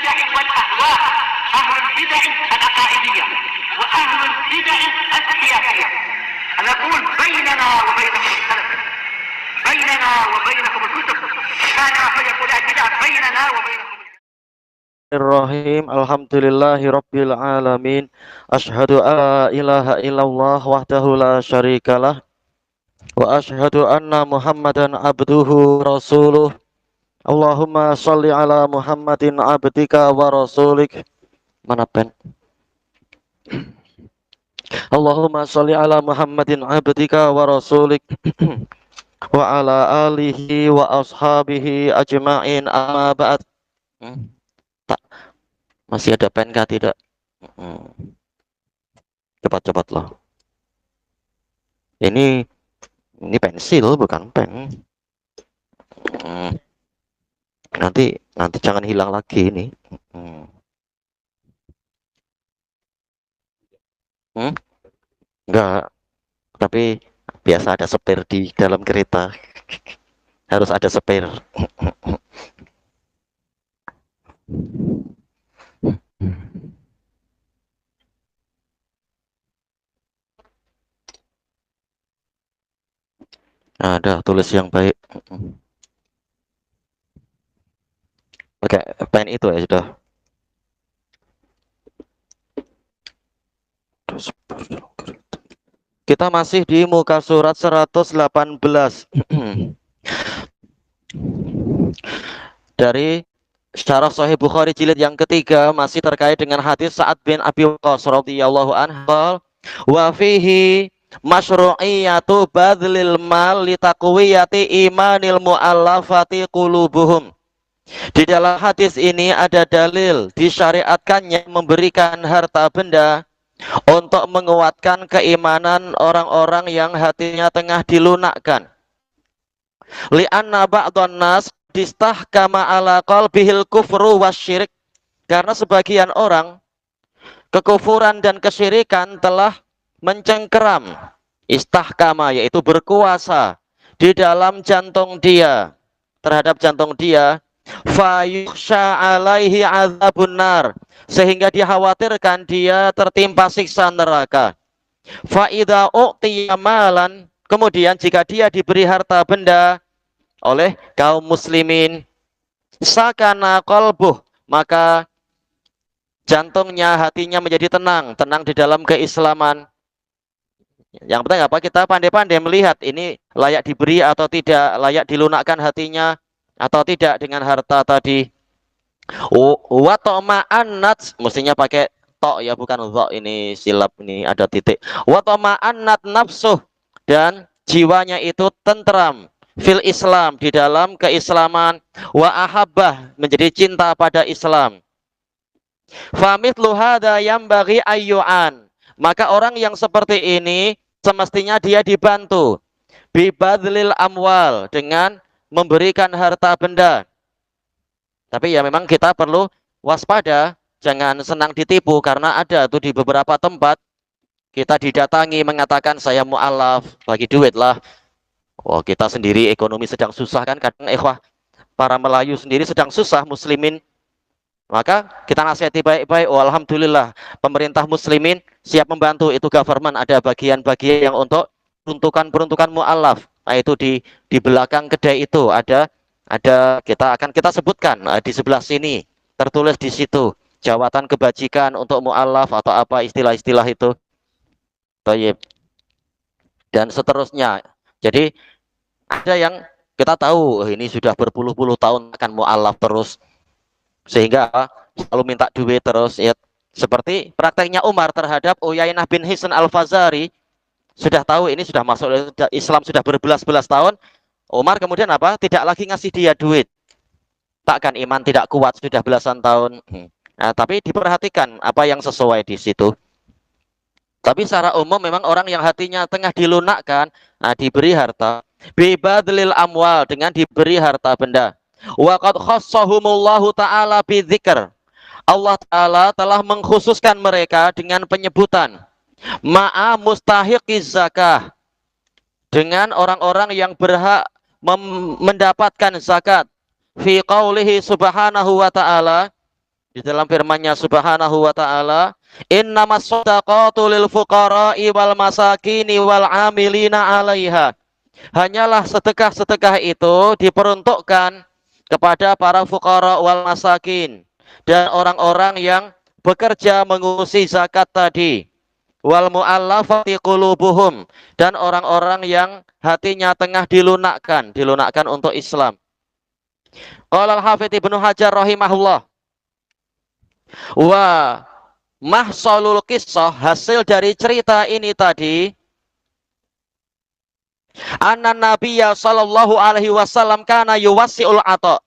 البدع والأهواء، أهل البدع العقائدية وأهل البدع السياسية. نقول بيننا وبينكم السلف، بيننا وبينكم الكتب، كان فيقول البدع بيننا وبينكم. Bismillahirrahmanirrahim. Alhamdulillahi rabbil alamin. Asyhadu an la ilaha illallah wahdahu la syarikalah wa asyhadu anna Muhammadan abduhu rasuluh. Allahumma sholli ala Muhammadin abdika wa rasulik. Mana pen? Allahumma sholli ala Muhammadin abdika wa rasulik wa ala alihi wa ashabihi ajma'in, amma ba'd. Tak, masih ada pen kah tidak? Cepat-cepatlah. Ini pensil bukan pen. Nanti jangan hilang lagi ini. Enggak, tapi biasa ada spare di dalam kereta. Harus ada spare. Ada tulis yang baik. Pakai pen itu ya sudah. Kita masih di muka surat 118. Dari Syarah Sahih Bukhari jilid yang ketiga, masih terkait dengan hadis Sa'ad bin Abi Waqqas radhiyallahu anhu, wa fihi masyru'iyatu badlil mal litaqwiyati imanil mu'allafati qulubuhum. Di dalam hadis ini ada dalil disyariatkannya memberikan harta benda untuk menguatkan keimanan orang-orang yang hatinya tengah dilunakkan. Li'anna ba'dhan nas distahkama ala qalbihil kufru wasyirik, karena sebagian orang kekufuran dan kesyirikan telah mencengkeram, istahkama yaitu berkuasa di dalam jantung dia, terhadap jantung dia, fayukhsha alaihi azabun nar, sehingga dikhawatirkan dia tertimpa siksa neraka. Fa idza u'tiya malan, kemudian jika dia diberi harta benda oleh kaum muslimin, sakana qalbuh, maka jantungnya, hatinya menjadi tenang di dalam keislaman. Yang penting apa? Kita pandai-pandai melihat ini layak diberi atau tidak, layak dilunakkan hatinya atau tidak dengan harta tadi. Wa ta'ma'annat, mestinya pakai to ya, bukan dha, ini silap, ini ada titik. Wa ta'ma'annat nafsuh, dan jiwanya itu tentram fil Islam, di dalam keislaman, wa ahabbah, menjadi cinta pada Islam. Famithlu hadza yambaghi ayyu'an, maka orang yang seperti ini semestinya dia dibantu bibadlil amwal, dengan memberikan harta benda. Tapi ya memang kita perlu waspada, jangan senang ditipu, karena ada tuh di beberapa tempat kita didatangi mengatakan saya mu'alaf, bagi duit lah. Oh, kita sendiri ekonomi sedang susah kan, kadang para Melayu sendiri sedang susah, muslimin. Maka kita nasihati baik-baik. Oh, alhamdulillah pemerintah muslimin siap membantu, itu government ada bagian-bagian yang untuk peruntukan mu'alaf. Nah, itu di belakang kedai itu ada kita sebutkan di sebelah sini, tertulis di situ jawatan kebajikan untuk mu'alaf atau apa istilah-istilah itu. Thayyib. Dan seterusnya. Jadi ada yang kita tahu ini sudah berpuluh-puluh tahun akan mu'alaf terus, sehingga selalu minta duit terus ya. Seperti prakteknya Umar terhadap Uyainah bin Hisn al-Fazari. Sudah tahu ini sudah masuk Islam sudah berbelas-belas tahun, Umar kemudian apa? Tidak lagi ngasih dia duit. Takkan iman tidak kuat sudah belasan tahun. Nah, tapi diperhatikan apa yang sesuai di situ. Tapi secara umum memang orang yang hatinya tengah dilunakkan, nah diberi harta, bibadlil amwal, dengan diberi harta benda. Wa qad khassahumullahu ta'ala bidzikr, Allah Ta'ala telah mengkhususkan mereka dengan penyebutan ma'a mustahiqiz zakah, dengan orang-orang yang berhak mendapatkan zakat, fi qaulihi subhanahu wa ta'ala, Di dalam firman-Nya Subhanahu wa taala, "Innamas shadaqatu lil fuqara'i wal masakini wal 'amilina 'alaiha." Hanyalah sedekah-sedekah itu diperuntukkan kepada para fuqara wal masakin dan orang-orang yang bekerja mengurusi zakat tadi, wal mu'allafati qulubuhum, dan orang-orang yang hatinya tengah dilunakkan untuk Islam. Qala al-Hafidz Ibnu Hajar rahimahullah, wa mahsalul qissah, hasil dari cerita ini tadi, anna nabiyya sallallahu alaihi wasallam kana yuwassi'ul ata,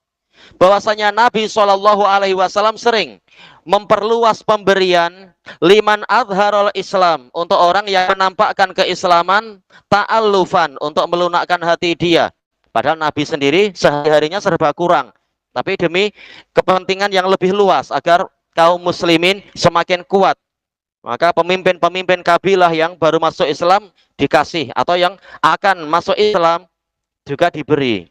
bahwasanya Nabi sallallahu alaihi wasallam sering memperluas pemberian liman adharul Islam, untuk orang yang menampakkan keislaman, ta'allufan, untuk melunakkan hati dia. Padahal Nabi sendiri sehari-harinya serba kurang, tapi demi kepentingan yang lebih luas agar kaum muslimin semakin kuat, maka pemimpin-pemimpin kabilah yang baru masuk Islam dikasih, atau yang akan masuk Islam juga diberi.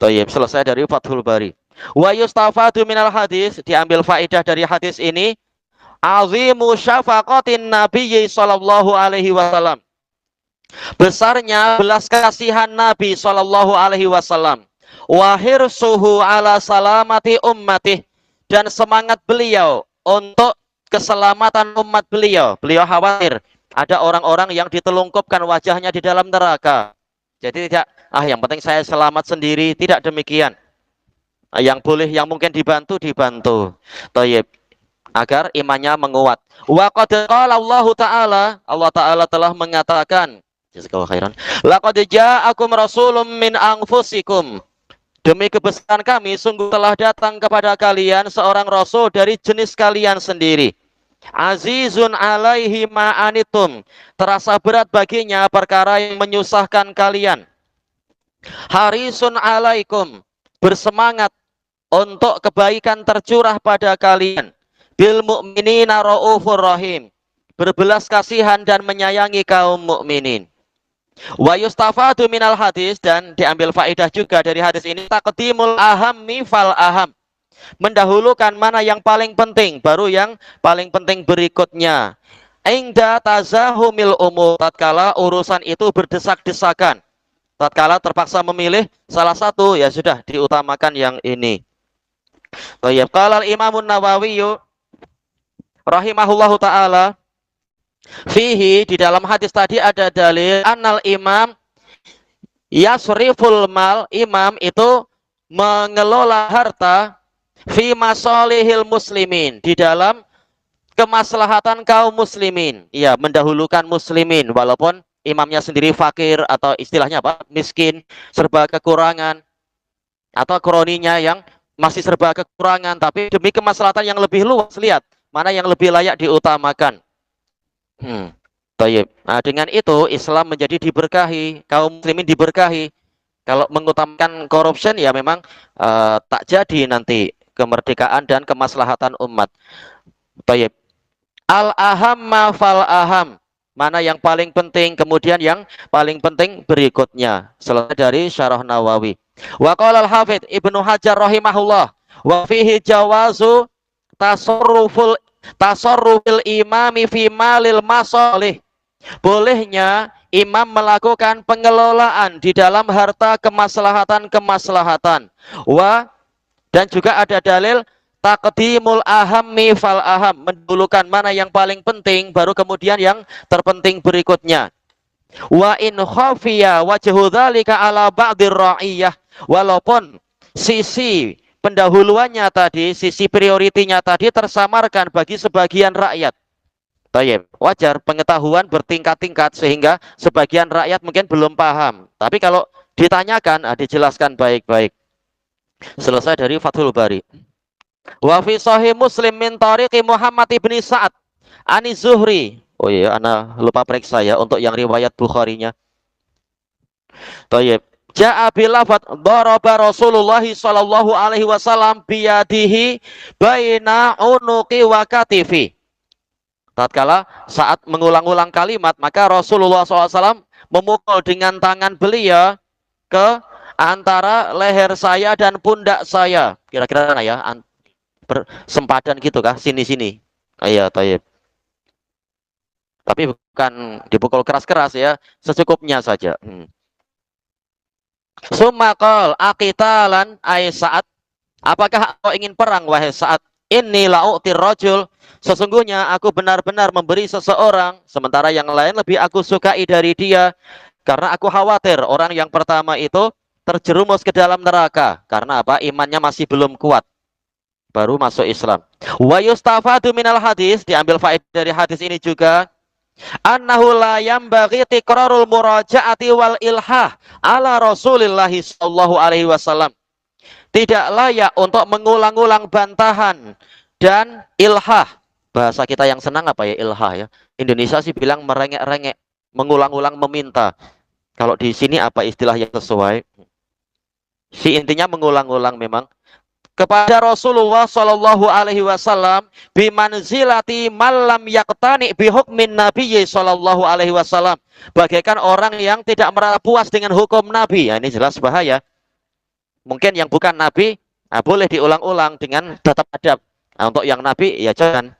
Thayyib, selesai dari Fathul Bari. Wa yustafadu minal hadis, diambil faedah dari hadis ini, azimu syafaqatin nabiyyi sallallahu alaihi wasallam, besarnya belas kasihan Nabi sallallahu alaihi wasallam, wa hirsuhu ala salamati ummatih, dan semangat beliau untuk keselamatan umat beliau. Beliau khawatir ada orang-orang yang ditelungkupkan wajahnya di dalam neraka. Jadi tidak, yang penting saya selamat sendiri, tidak demikian. Yang boleh, yang mungkin dibantu, Thayyib, agar imannya menguat. Wa qad qala Allah Ta'ala telah mengatakan, jazakallahu khairan, laqad ja'akum rasulun min anfusikum, demi kebesaran kami sungguh telah datang kepada kalian seorang rasul dari jenis kalian sendiri. Azizun alaihi ma'anitum, terasa berat baginya perkara yang menyusahkan kalian. Harisun alaikum, bersemangat untuk kebaikan tercurah pada kalian. Bil mu'minina ra'ufur rahim, berbelas kasihan dan menyayangi kaum mukminin. Wa yustafadu minal hadis, dan diambil faedah juga dari hadis ini, taqdimul ahammi fal aham, mendahulukan mana yang paling penting, baru yang paling penting berikutnya. Ingda tazahumil umur, tatkala urusan itu berdesak-desakan, tatkala terpaksa memilih salah satu, ya sudah diutamakan yang ini. Thayyib. Qala al-Imamun Nawawi rahimahullahu taala, fihi, di dalam hadis tadi ada dalil annal imam yasriful mal, imam itu mengelola harta fi masalihil muslimin, di dalam kemaslahatan kaum muslimin. Ya, mendahulukan muslimin walaupun imamnya sendiri fakir, atau istilahnya apa, miskin, serba kekurangan, atau kroninya yang masih serba kekurangan, tapi demi kemaslahatan yang lebih luas, lihat mana yang lebih layak diutamakan. Tayyib. Nah, dengan itu Islam menjadi diberkahi, kaum muslimin diberkahi. Kalau mengutamakan corruption, ya memang tak jadi nanti kemerdekaan dan kemaslahatan umat. Tayyib. Al-ahamma fal aham, mana yang paling penting, kemudian yang paling penting berikutnya. Selesai dari Syarah Nawawi. Wa qala al-Hafidz Ibnu Hajar rahimahullah, wa fihi jawazu tasarrufil imami fi malil masalih, bolehnya imam melakukan pengelolaan di dalam harta kemaslahatan. Dan juga ada dalil taqdimul ahammi fal aham, mendahulukan mana yang paling penting, baru kemudian yang terpenting berikutnya. Wa in khafiya wajhu dzalika ala ba'dir ra'iyah, walaupun sisi pendahuluannya tadi, sisi prioritinya tadi tersamarkan bagi sebagian rakyat. Tayyib, wajar, pengetahuan bertingkat-tingkat sehingga sebagian rakyat mungkin belum paham. Tapi kalau ditanyakan, dijelaskan baik-baik. Selesai dari Fathul Bari. Wa fi sahih Muslim min tariqi Muhammad ibni Sa'ad ani Zuhri. Oh iya, ana lupa periksa ya untuk yang riwayat Bukharinya. Tayyib. Ja'a bilafat daraba Rasulullah sallallahu alaihi wasallam biyadihi baina unuqi wa katifi. Tatkala saat mengulang-ulang kalimat, maka Rasulullah SAW memukul dengan tangan beliau ke antara leher saya dan pundak saya. Kira-kira mana ya? bersempadan gitu kah? Sini-sini. Iya, tayyib. Tapi bukan dipukul keras-keras ya, secukupnya saja. Sumakol akitalan ay saat. Apakah kau ingin perang wahai saat? Inni la'u'tir rajul. Sesungguhnya aku benar-benar memberi seseorang, sementara yang lain lebih aku sukai dari dia. Karena aku khawatir orang yang pertama itu terjerumus ke dalam neraka. Karena apa? Imannya masih belum kuat. Baru masuk Islam. Wa yustafadu minal hadis. Diambil faedah dari hadis ini juga. Annahu la yambaghi tikrarul murajaati wal ilhah ala Rasulillahi sallallahu alaihi wasallam. Tidak layak untuk mengulang-ulang bantahan dan ilhah. Bahasa kita yang senang apa ya, ilhah ya. Indonesia sih bilang merengek-rengek, mengulang-ulang meminta. Kalau di sini apa istilah yang sesuai? Si intinya mengulang-ulang memang kepada Rasulullah Shallallahu Alaihi Wasallam bimanzilati malam yaktani bihukmin Nabi Shallallahu Alaihi Wasallam, bagaikan orang yang tidak merasa puas dengan hukum Nabi. Ya, ini jelas bahaya. Mungkin yang bukan Nabi, boleh diulang-ulang dengan tetap adab. Nah, untuk yang Nabi, ya jangan.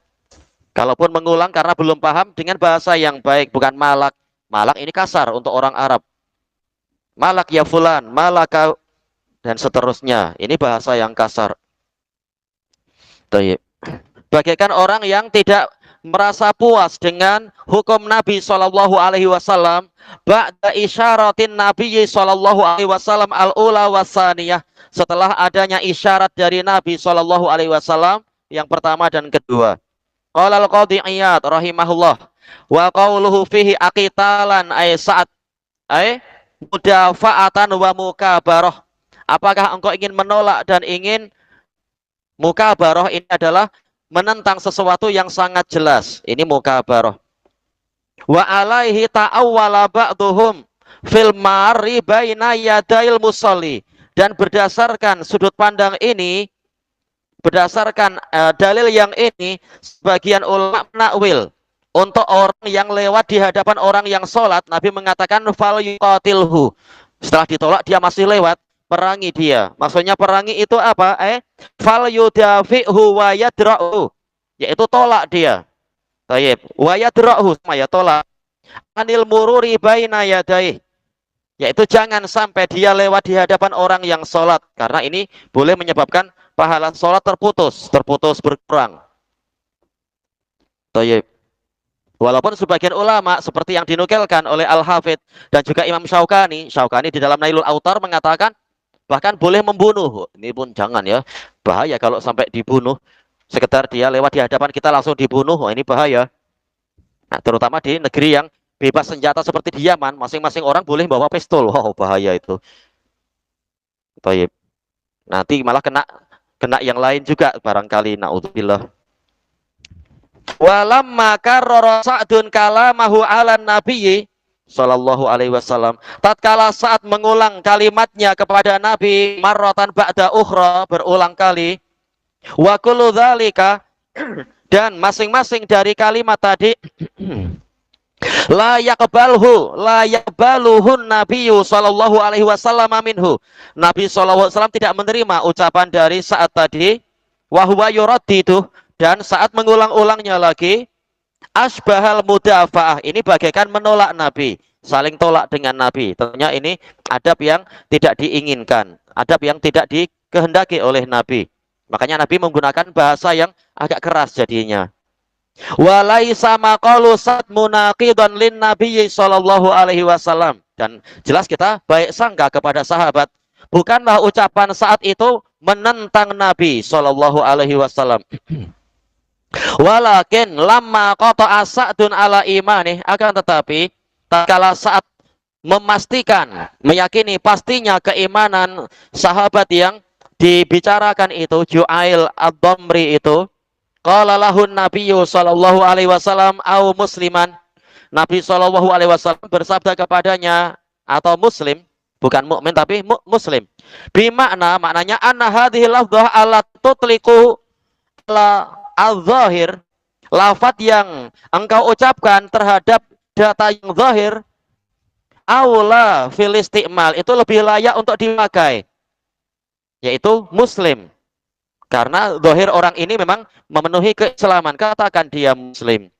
Kalaupun mengulang karena belum paham, dengan bahasa yang baik, bukan malak. Malak ini kasar untuk orang Arab. Malak ya fulan, malaka, dan seterusnya. Ini bahasa yang kasar. Bagaikan orang yang tidak merasa puas dengan hukum Nabi Shallallahu Alaihi Wasallam ba'da isyaratin Nabi Shallallahu Alaihi Wasallam al-ula wasaniyah, setelah adanya isyarat dari Nabi Shallallahu Alaihi Wasallam yang pertama dan kedua. Qala al-Qadhi Iyad rahimahullah wa qauluhu fihi aqitalan ay saat ay mudafa'atan wa mukabarah. Apakah engkau ingin menolak dan ingin mukabarah? Ini adalah menentang sesuatu yang sangat jelas. Ini mukabarah. Wa alaihi ta'awwala ba'duhum fil mari baina yadail musalli. Dan berdasarkan sudut pandang ini, berdasarkan dalil yang ini, sebagian ulama menakwil untuk orang yang lewat di hadapan orang yang sholat, Nabi mengatakan fal yuqatilhu. Setelah ditolak dia masih lewat, perangi dia. Maksudnya perangi itu apa? Fal yudafi'hu wa yadra'hu, yaitu tolak dia. Tayyib. Wa yadra'hu, sama ya tolak. Anil mururi baina yadayh, yaitu jangan sampai dia lewat di hadapan orang yang sholat, karena ini boleh menyebabkan pahala sholat terputus berkurang. Tayyib. Walaupun sebagian ulama seperti yang dinukilkan oleh Al-Hafidh dan juga Imam Syaukani di dalam Nailul Autar mengatakan bahkan boleh membunuh. Ini pun jangan ya, bahaya kalau sampai dibunuh. Sekedar dia lewat di hadapan kita langsung dibunuh, ini bahaya. Nah, terutama di negeri yang bebas senjata seperti di Yaman, masing-masing orang boleh bawa pistol. Wow, bahaya itu. Baik. Nanti malah kena yang lain juga barangkali, naudzubillah. Walamma karrara Sa'dun kalamahu 'alan nabiyyi sallallahu alaihi wasallam, tatkala saat mengulang kalimatnya kepada Nabi marratan ba'da ukhra, berulang kali, wa kullu dzalika, dan masing-masing dari kalimat tadi la yaqbaluhun nabiyyu sallallahu alaihi wasallam minhu, Nabi sallallahu alaihi wasallam tidak menerima ucapan dari saat tadi, wa huwa yuraddidu, dan saat mengulang-ulangnya lagi, asbahal mudafa'ah, ini bagaikan menolak Nabi, saling tolak dengan Nabi. Tentunya ini adab yang tidak diinginkan, adab yang tidak dikehendaki oleh Nabi. Makanya Nabi menggunakan bahasa yang agak keras jadinya. Walaisa maqalu sat munaqidan lin nabiyyi sallallahu alaihi wasallam, dan jelas kita baik sangka kepada sahabat, bukanlah ucapan saat itu menentang Nabi sallallahu alaihi wasallam. Walakin lamma qata'a Sa'dun ala imani, akan tetapi tatkala saat memastikan, meyakini pastinya keimanan sahabat yang dibicarakan itu, Ju'ail ad-Damri itu, qala lahun nabiyyu sallallahu alaihi wasallam au musliman, Nabi sallallahu alaihi wasallam bersabda kepadanya, atau muslim, bukan mukmin tapi muslim. Maknanya anna hadhihi lafdhah ala tutliqu ala al-zahir, lafaz yang engkau ucapkan terhadap data yang zahir, aula fil isti'mal, itu lebih layak untuk dipakai, yaitu muslim. Karena zahir orang ini memang memenuhi keislaman, katakan dia muslim.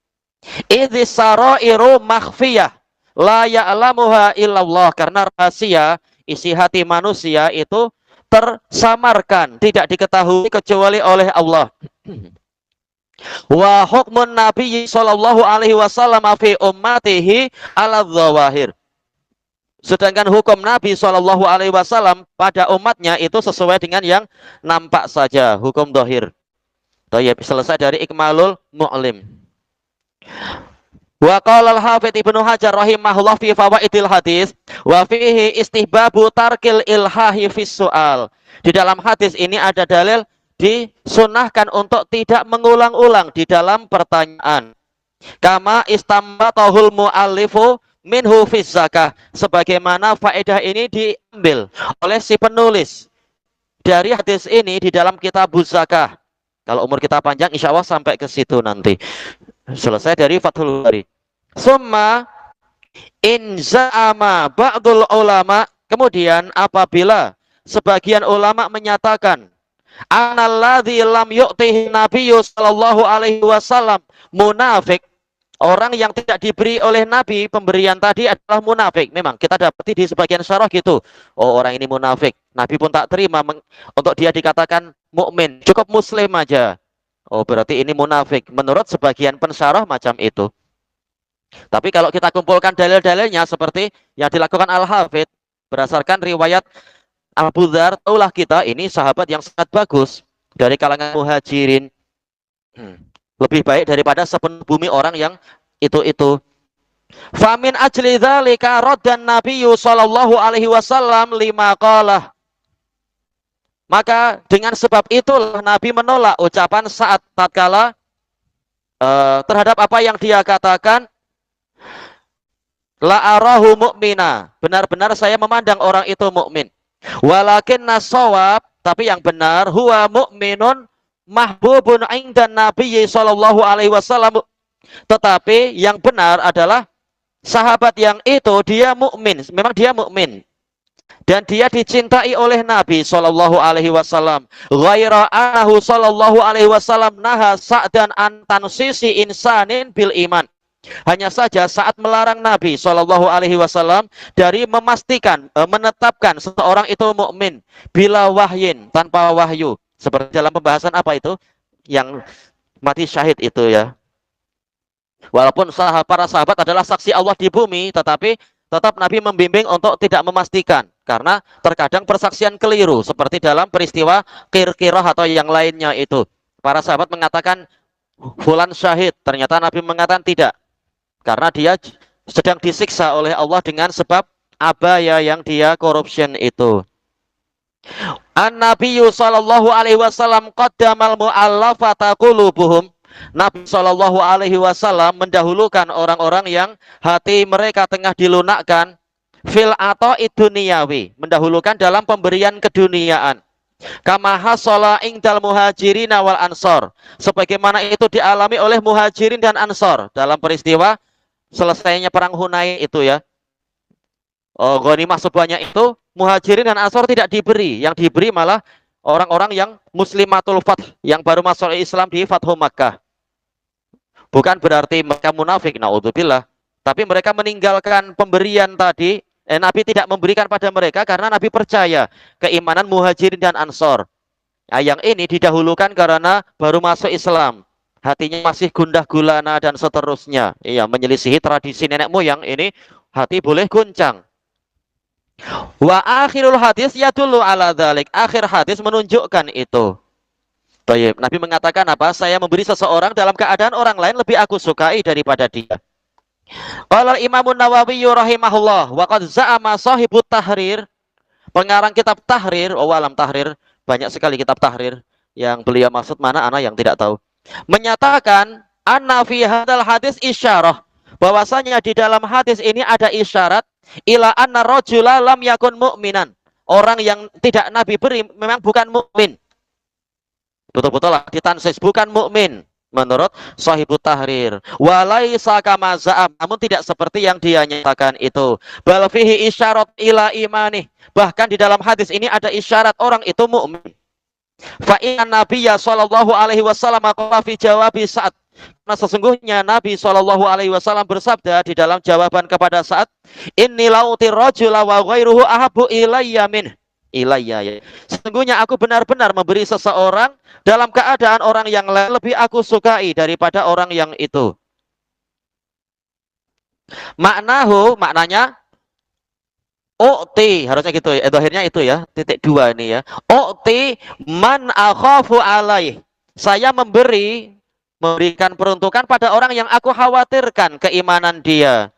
Idzis sarairu makhfiyah la ya'lamuha illallah, karena rahasia isi hati manusia itu tersamarkan, tidak diketahui kecuali oleh Allah. Wa hukmun Nabi sallallahu alaihi wasallam fi ummatihi ala dzawahir. Sedangkan hukum Nabi sallallahu alaihi wasallam pada umatnya itu sesuai dengan yang nampak saja, hukum zahir. Thayyib, selesai dari Ikmalul Mu'lim. Wa qala al-Hafidz Ibnu Hajar rahimahullah fi fawaidil hadis wa fihi istihbabu tarkil ilhahi fis su'al. Di dalam hadis ini ada dalil disunahkan untuk tidak mengulang-ulang di dalam pertanyaan. Kama istambatahul mu'allifu minhu fiz zakah, sebagaimana faedah ini diambil oleh si penulis dari hadis ini di dalam kitab zakah. Kalau umur kita panjang insya Allah sampai ke situ nanti. Selesai dari Fathul Bari. Summa in za'ama ba'dul ulama, kemudian apabila sebagian ulama menyatakan analladzi lam yu'tihi nabiyyu sallallahu alaihi wasallam munafik, orang yang tidak diberi oleh Nabi pemberian tadi adalah munafik. Memang kita dapati di sebagian syarah gitu. Oh, orang ini munafik. Nabi pun tak terima untuk dia dikatakan mukmin. Cukup muslim aja. Oh, berarti ini munafik. Menurut sebagian pensyarah macam itu. Tapi kalau kita kumpulkan dalil-dalilnya seperti yang dilakukan Al-Hafidz berdasarkan riwayat Abu Dzar, taulah kita ini sahabat yang sangat bagus dari kalangan muhajirin. Lebih baik daripada sepenuh bumi orang yang itu. Famin ajli dzalika raddan Nabiyyu sallallahu alaihi wasallam lima qalah. Maka dengan sebab itulah Nabi menolak ucapan saat tatkala terhadap apa yang dia katakan, la arahu mu'mina, benar-benar saya memandang orang itu mukmin. Walakinna shawab, tapi yang benar, huwa mu'minun mahbubun indan Nabi sallallahu alaihi wasallam. Tetapi yang benar adalah sahabat yang itu dia mukmin, memang dia mukmin. Dan dia dicintai oleh Nabi sallallahu alaihi wasallam. Ghaira annahu sallallahu alaihi wasallam naha sa'dan an tansisi insanin bil iman. Hanya saja saat melarang Nabi sallallahu alaihi wasallam dari memastikan, menetapkan seseorang itu mukmin bila wahyin, tanpa wahyu. Seperti dalam pembahasan apa itu? Yang mati syahid itu ya. Walaupun para sahabat adalah saksi Allah di bumi, tetapi tetap Nabi membimbing untuk tidak memastikan. Karena terkadang persaksian keliru, seperti dalam peristiwa Qirqirah atau yang lainnya itu. Para sahabat mengatakan, fulan syahid. Ternyata Nabi mengatakan tidak. Karena dia sedang disiksa oleh Allah dengan sebab abaya yang dia corruption itu. An-Nabiyyu sallallahu alaihi wasallam qaddamal mu'allafata qulubuhum. Nabi sallallahu alaihi wasallam mendahulukan orang-orang yang hati mereka tengah dilunakkan fil ata'id duniyawi, mendahulukan dalam pemberian keduniaan. Kama hasala indal muhajirin wal ansor, sebagaimana itu dialami oleh muhajirin dan ansor dalam peristiwa selesainya perang Hunain itu ya. Oh, ghanimah sebanyak itu muhajirin dan ansor tidak diberi, yang diberi malah orang-orang yang muslimatul fath, yang baru masuk Islam di Fathu Makkah. Bukan berarti mereka munafik, naudzubillah, tapi mereka meninggalkan pemberian tadi. Nabi tidak memberikan pada mereka karena Nabi percaya keimanan muhajirin dan ansor. Nah, yang ini didahulukan karena baru masuk Islam, hatinya masih gundah gulana dan seterusnya. Iya, menyelisihi tradisi nenek moyang, ini hati boleh guncang. Wa akhirul hadis yadullu ala dzalik, akhir hadis menunjukkan itu. Baik, Nabi mengatakan apa? Saya memberi seseorang dalam keadaan orang lain lebih aku sukai daripada dia. Qala Imamun Nawawi rahimahullah wa qad za'ama sahibut tahrir, pengarang kitab tahrir, alam tahrir, banyak sekali kitab tahrir yang beliau maksud, mana ana yang tidak tahu, menyatakan anna fi hadzal hadis isyarah, bahwasanya di dalam hadis ini ada isyarat ila anna rajula lam yakun mu'minan, orang yang tidak Nabi beri memang bukan mukmin. Betul-betul lah ditansis bukan mukmin menurut Sahibut Tahrir. Walaisa kama za'am, namun tidak seperti yang dia nyatakan itu. Bal fihi isyarat ila imani, bahkan di dalam hadis ini ada isyarat orang itu mukmin. Fa inna nabiyya sallallahu alaihi wasallam qala fi jawabi Sa'ad. Karena sesungguhnya Nabi sallallahu alaihi wasallam bersabda di dalam jawaban kepada Sa'ad, inni lautir rajula wa ghairuhu ahabbu ilayya min ilayya ya. Sesungguhnya aku benar-benar memberi seseorang dalam keadaan orang yang lain lebih aku sukai daripada orang yang itu. Maknanya U'ti, harusnya gitu ya. Akhirnya itu ya, titik dua ini ya. U'ti man akhafu alaih. Saya memberikan peruntukan pada orang yang aku khawatirkan keimanan dia.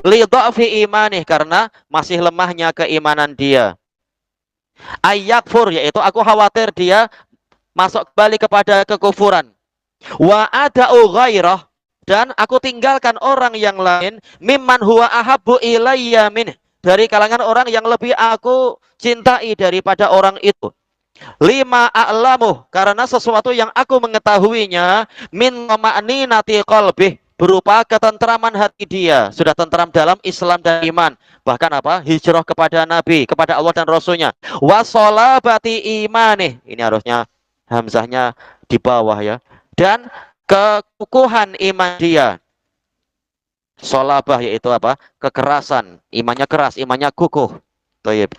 Li dha'fi imanih, karena masih lemahnya keimanan dia. Ayyakfur, yaitu aku khawatir dia masuk kembali kepada kekufuran. Wa ada'u ghairah, dan aku tinggalkan orang yang lain mimman huwa ahabbu ilayya min, dari kalangan orang yang lebih aku cintai daripada orang itu. Lima a'lamu, karena sesuatu yang aku mengetahuinya min ma'ninati qalbih, berupa ketentraman hati dia, sudah tentram dalam Islam dan iman, bahkan apa? Hijrah kepada Nabi, kepada Allah dan Rasulnya. Wa sholabati imanih, ini harusnya hamzahnya di bawah ya, dan kekukuhan iman dia. Solabah yaitu apa? Kekerasan, imannya keras, imannya kukuh. Baik.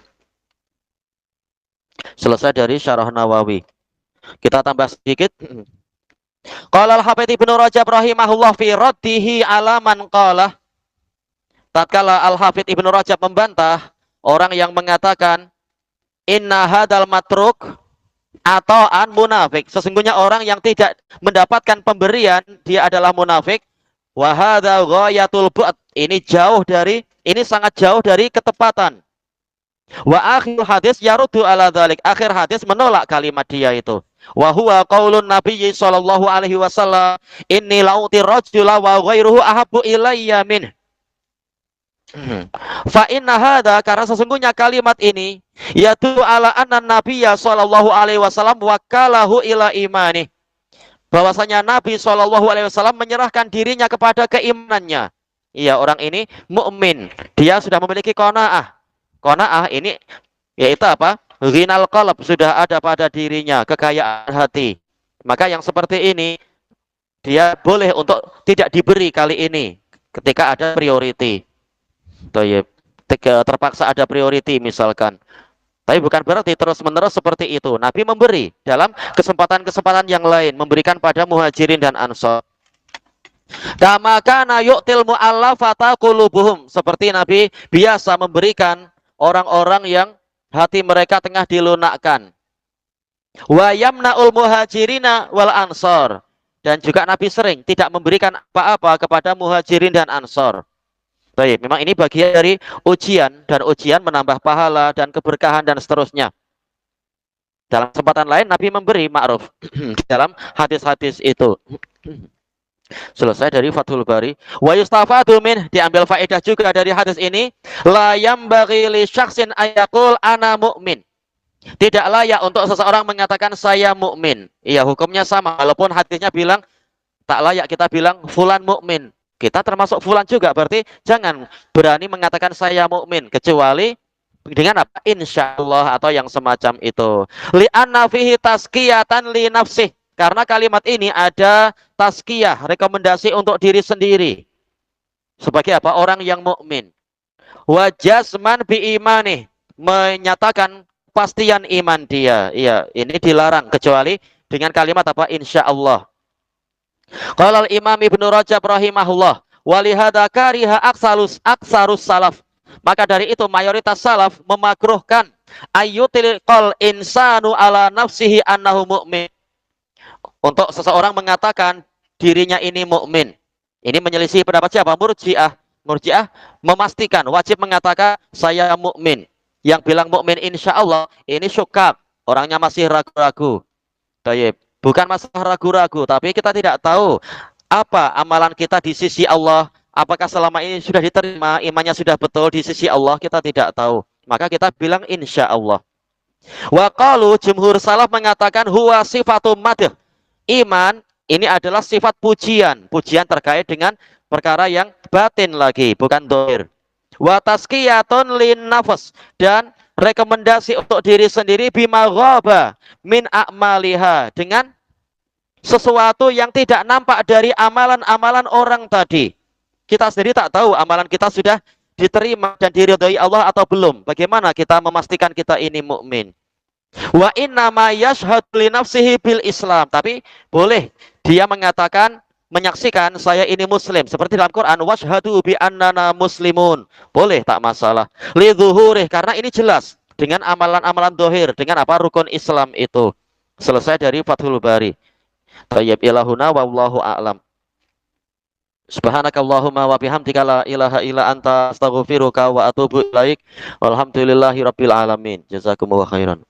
Selesai dari Syarah Nawawi. Kita tambah sedikit. Qala al-Hafidz Ibnu Rajab rahimahullah fi raddihi ala man qala. Tatkala al-Hafidz Ibnu Rajab membantah orang yang mengatakan inna hadal matruk atau an munafik, sesungguhnya orang yang tidak mendapatkan pemberian dia adalah munafik. Wa hadza ghayatul bu'd, ini sangat jauh dari ketepatan. Wa akhir hadis yaruddu ala dzalik, akhir hadis menolak kalimat dia itu. Wa huwa qaulun nabiyyi sallallahu alaihi wasallam, inni lauti rajula wa ghairuhu ahabbu ilayya min. Fa inna hadza, karena sesungguhnya kalimat ini yaitu ala anna nabiyya sallallahu alaihi wasallam wakalahu ila imani, bahwasanya Nabi sallallahu alaihi wasallam menyerahkan dirinya kepada keimanannya. Iya, orang ini mukmin, dia sudah memiliki qanaah. Qanaah ini yaitu apa? Ghinal qalb, sudah ada pada dirinya kekayaan hati. Maka yang seperti ini dia boleh untuk tidak diberi kali ini ketika ada priority. Terpaksa ada priority misalkan. Tapi bukan berarti terus-menerus seperti itu. Nabi memberi dalam kesempatan-kesempatan yang lain, memberikan pada muhajirin dan ansor. Kama kana yu'til mu'allafata qulubuhum, seperti Nabi biasa memberikan orang-orang yang hati mereka tengah dilunakkan. Wa yamna'ul muhajirina wal ansor, dan juga Nabi sering tidak memberikan apa-apa kepada muhajirin dan ansor. Baik, memang ini bagian dari ujian, dan ujian menambah pahala dan keberkahan dan seterusnya. Dalam kesempatan lain Nabi memberi ma'ruf dalam hadis-hadis itu. Selesai dari Fathul Bari. Wa yustafadu min, diambil faedah juga dari hadis ini, la yambaghi li syakhsin ayaqul ana mu'min. Tidak layak untuk seseorang mengatakan saya mukmin. Iya, hukumnya sama, walaupun hadisnya bilang tak layak kita bilang fulan mukmin. Kita termasuk fulan juga, berarti jangan berani mengatakan saya mukmin kecuali dengan apa? Insyaallah atau yang semacam itu. Li'anna fihi tazkiyatan li nafsih, karena kalimat ini ada tazkiyah, rekomendasi untuk diri sendiri. Sebagai apa? Orang yang mukmin. Wa jazman bi imani, menyatakan pastian iman dia. Iya, ini dilarang kecuali dengan kalimat apa? Insyaallah. Qala al-Imam Ibnu Rajab rahimahullah, walihada kariha aksarus salaf. Maka dari itu mayoritas salaf memakruhkan ayyutilqal insanu ala nafsihi annahu mu'min. Untuk seseorang mengatakan dirinya ini mukmin. Ini menyelisih pendapat siapa? Murji'ah. Murji'ah memastikan wajib mengatakan saya mukmin. Yang bilang mukmin insyaallah ini syukak, orangnya masih ragu-ragu. Baik. Bukan masalah ragu-ragu, tapi kita tidak tahu apa amalan kita di sisi Allah. Apakah selama ini sudah diterima, imannya sudah betul di sisi Allah, kita tidak tahu. Maka kita bilang insya Allah. Wa qalu, jumhur salaf mengatakan huwa sifatum madh. Iman ini adalah sifat pujian. Pujian terkait dengan perkara yang batin lagi, bukan dohir. Wa tazkiyatun lin nafs, dan rekomendasi untuk diri sendiri bima ghaba min a'maliha, dengan sesuatu yang tidak nampak dari amalan-amalan orang tadi. Kita sendiri tak tahu amalan kita sudah diterima dan diridhoi Allah atau belum. Bagaimana kita memastikan kita ini mukmin? Wa inna ma yashhadu li nafsihi bil Islam. Tapi boleh dia mengatakan, menyaksikan saya ini muslim, seperti dalam Quran, washhadu bi annana muslimun. Boleh, tak masalah. Li dzuhurih, karena ini jelas dengan amalan-amalan dohir, dengan apa, rukun Islam itu. Selesai dari Fathul Bari. Tayyib ilahuna wallahu a'lam. Subhanakallahumma wa bihamdika la ilaha illa anta astaghfiruka wa atubu ilaik. Walhamdulillahi rabbil alamin. Jazakumullahu khairan.